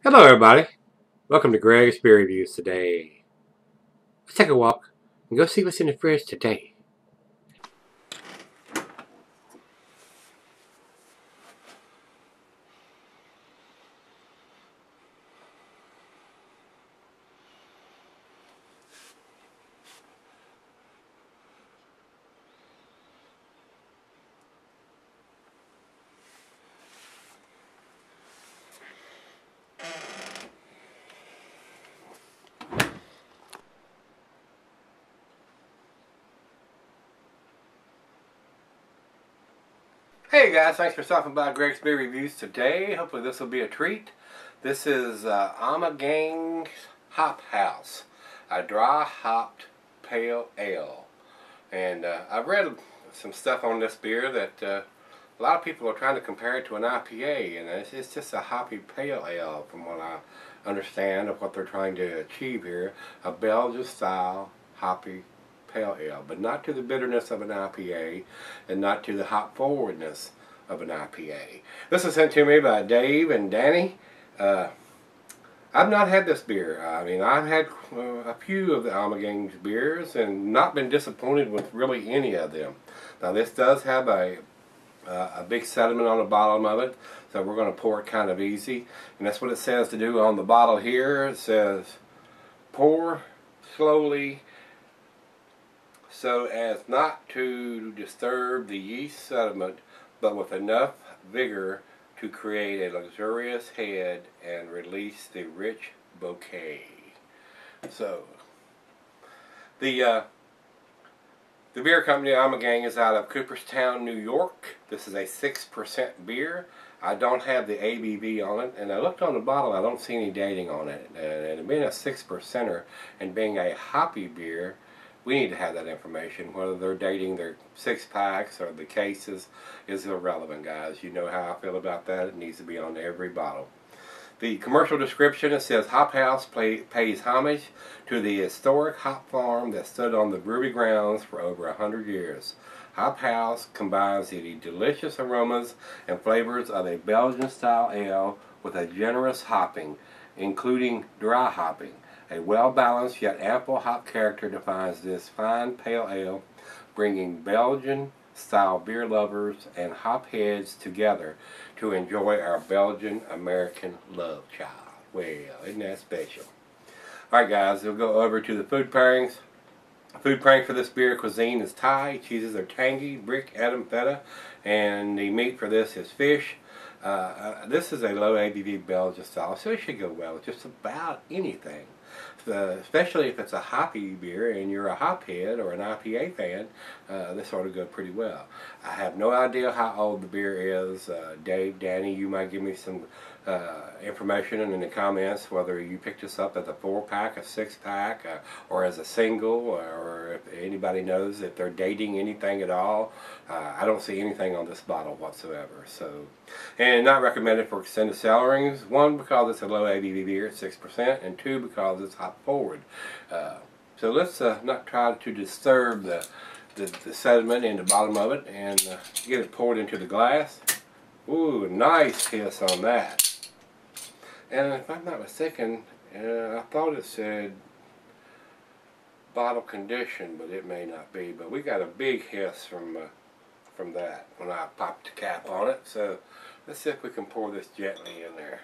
Hello everybody, welcome to Gregsbeerreviews today. Let's take a walk and go see what's in the fridge today. Hey guys, thanks for stopping by Gregsbeerreviews today. Hopefully this will be a treat. This is Ommegang Hop House, a dry hopped pale ale. And I've read some stuff on this beer that a lot of people are trying to compare it to an IPA, and it's just a hoppy pale ale from what I understand of what they're trying to achieve here. A Belgian style hoppy pale ale, but not to the bitterness of an IPA and not to the hop forwardness of an IPA. This was sent to me by Dave and Danny. I've not had this beer. I mean, I've had a few of the Ommegang's beers and not been disappointed with really any of them. Now this does have a big sediment on the bottom of it, so we're going to pour it kind of easy, and that's what it says to do on the bottle here. It says pour slowly so as not to disturb the yeast sediment, but with enough vigor to create a luxurious head and release the rich bouquet. So the beer company Ommegang is out of Cooperstown, New York. This is a 6% beer. I don't have the ABV on it, and I looked on the bottle, I don't see any dating on it. And being a 6%er and being a hoppy beer, we need to have that information. Whether they're dating their 6-packs or the cases is irrelevant, guys. You know how I feel about that. It needs to be on every bottle. The commercial description, it says, Hop House pays homage to the historic hop farm that stood on the brewery grounds for over 100 years. Hop House combines the delicious aromas and flavors of a Belgian-style ale with a generous hopping, including dry hopping. A well-balanced yet ample hop character defines this fine pale ale, bringing Belgian-style beer lovers and hop heads together to enjoy our Belgian-American love child. Well, isn't that special? Alright guys, we'll go over to the food pairings. Food pairing for this beer cuisine is Thai. Cheeses are tangy, brick, Edam, feta, and the meat for this is fish. This is a low ABV Belgian style, so it should go well with just about anything. Especially if it's a hoppy beer and you're a hophead or an IPA fan, this ought to go pretty well. I have no idea how old the beer is. Dave, Danny, you might give me some information in the comments whether you picked this up as a 4-pack, a 6-pack, or as a single, or if anybody knows if they're dating anything at all. I don't see anything on this bottle whatsoever. So, and not recommended for extended cellarings. 1, because it's a low ABV beer at 6%, and 2, because it's hop forward. So let's not try to disturb the sediment in the bottom of it and get it poured into the glass. Ooh, nice hiss on that. And if I'm not mistaken, I thought it said bottle condition, but it may not be. But we got a big hiss from that when I popped the cap on it. So let's see if we can pour this gently in there.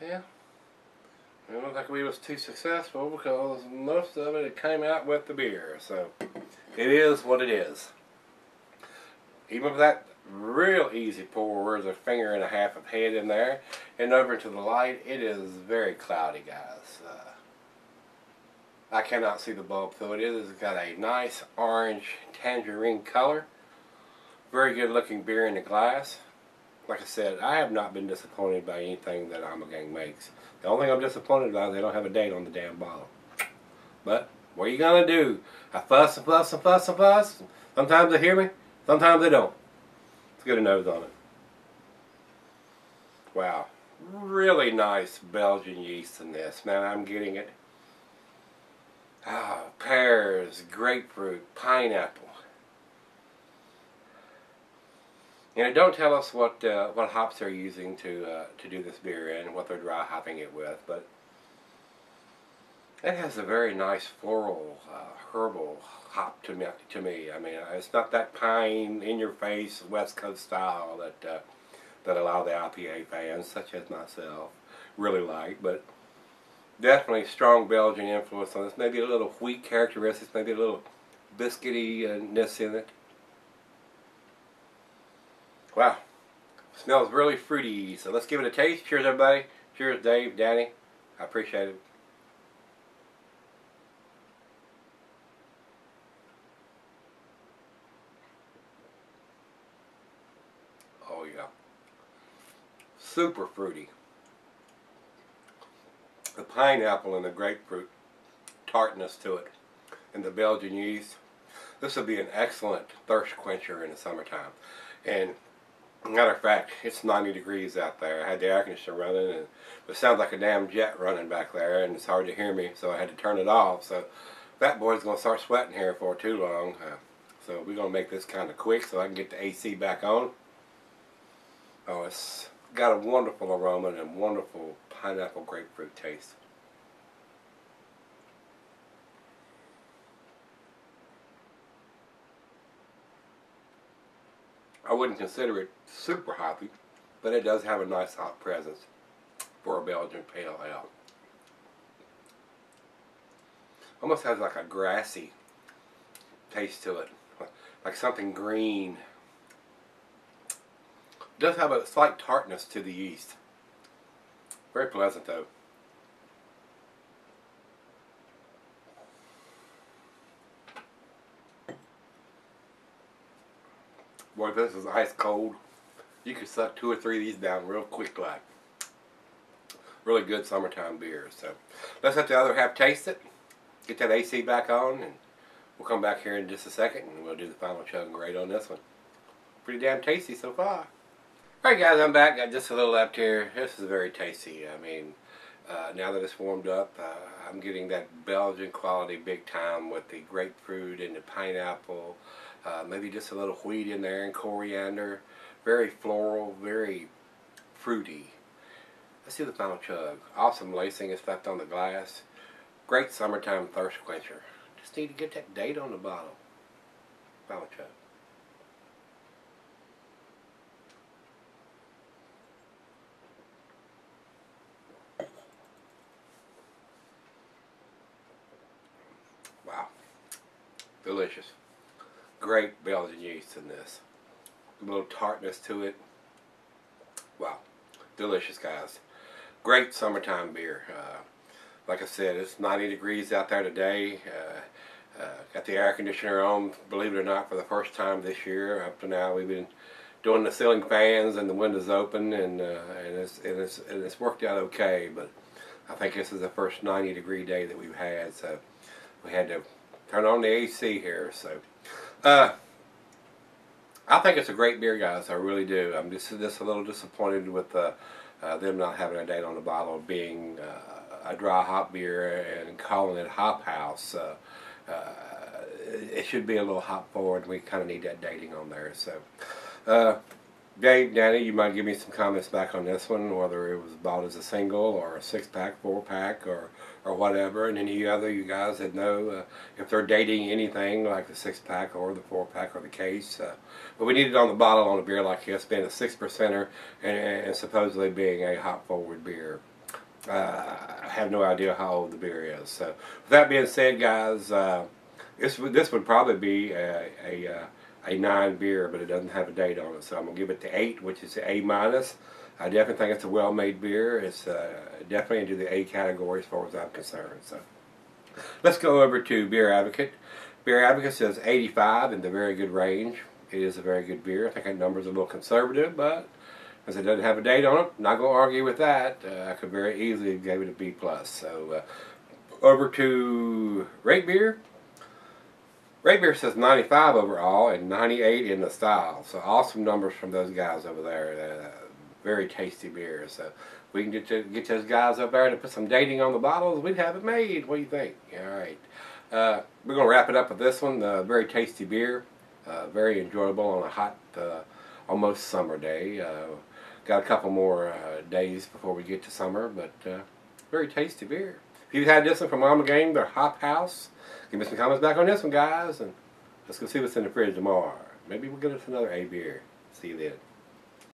Yeah, it don't look like we was too successful because most of it came out with the beer. So it is what it is. Even with that real easy pour, there's a finger and a half of head in there, and over to the light, it is very cloudy, guys. I cannot see the bulb through it. It has got a nice orange tangerine color. Very good looking beer in the glass. Like I said, I have not been disappointed by anything that Ommegang makes. The only thing I'm disappointed about is they don't have a date on the damn bottle. But what are you gonna do? I fuss and fuss and fuss and fuss. Sometimes they hear me, sometimes they don't. Let's get a nose on it. Wow, really nice Belgian yeast in this. Man, I'm getting it. Ah, pears, grapefruit, pineapple. And it don't tell us what hops they're using to do this beer in, what they're dry hopping it with, but it has a very nice floral, herbal hop to me. I mean, it's not that pine, in-your-face West Coast style that a lot of the IPA fans, such as myself, really like, but definitely strong Belgian influence on this. Maybe a little wheat characteristics, maybe a little biscuity-ness in it. Wow, smells really fruity. So let's give it a taste. Cheers, everybody. Cheers, Dave, Danny. I appreciate it. Oh yeah, super fruity. The pineapple and the grapefruit tartness to it, and the Belgian yeast. This would be an excellent thirst quencher in the summertime. And matter of fact, it's 90 degrees out there. I had the air conditioner running, and it sounds like a damn jet running back there, and it's hard to hear me, so I had to turn it off. So that boy's going to start sweating here for too long. So we're going to make this kind of quick so I can get the AC back on. Oh, it's got a wonderful aroma and wonderful pineapple grapefruit taste. I wouldn't consider it super hoppy, but it does have a nice hop presence for a Belgian pale ale. Almost has like a grassy taste to it, like something green. It does have a slight tartness to the yeast. Very pleasant though. Boy, if this is ice cold, you could suck 2 or 3 of these down real quick like. Really good summertime beer. So let's let the other half taste it, get that AC back on, and we'll come back here in just a second and we'll do the final chug and grade on this one. Pretty damn tasty so far. Alright guys, I'm back. Got just a little left here. This is very tasty. I mean, now that it's warmed up, I'm getting that Belgian quality big time with the grapefruit and the pineapple. Maybe just a little wheat in there and coriander. Very floral, very fruity. Let's do the final chug. Awesome lacing is left on the glass. Great summertime thirst quencher. Just need to get that date on the bottle. Final chug. Wow. Delicious. Great Belgian yeast in this. A little tartness to it. Wow. Delicious, guys. Great summertime beer. Like I said, it's 90 degrees out there today. Got the air conditioner on, believe it or not, for the first time this year. Up to now, we've been doing the ceiling fans and the windows open, and it's worked out okay. But I think this is the first 90-degree day that we've had, so we had to turn on the AC here. So I think it's a great beer, guys. I really do. I'm just a little disappointed with them not having a date on the bottle, being a dry hop beer and calling it Hop House. It should be a little hop forward. We kind of need that dating on there. So, Dave, Danny, you might give me some comments back on this one, whether it was bought as a single or a 6-pack, 4-pack, or whatever. And any other you guys that know if they're dating anything like the 6-pack or the 4-pack or the case. But we need it on the bottle on a beer like this, being a 6%er and supposedly being a hop forward beer. I have no idea how old the beer is. So, with that being said, guys, this would probably be a 9 beer, but it doesn't have a date on it. So I'm going to give it the 8, which is A-. I definitely think it's a well-made beer. It's definitely into the A category as far as I'm concerned. So let's go over to Beer Advocate. Beer Advocate says 85 in the very good range. It is a very good beer. I think that number's a little conservative, but as it doesn't have a date on it, not going to argue with that. I could very easily have gave it a B+. So over to Rate Beer. Rate Beer says 95 overall and 98 in the style. So awesome numbers from those guys over there. Very tasty beer. So if we can get those guys up there to put some dating on the bottles, we'd have it made. What do you think? All right. We're going to wrap it up with this one. Very tasty beer. Very enjoyable on a hot, almost summer day. Got a couple more days before we get to summer, but very tasty beer. If you've had this one from Ommegang, their Hop House, give me some comments back on this one, guys, and let's go see what's in the fridge tomorrow. Maybe we'll get us another A beer. See you then.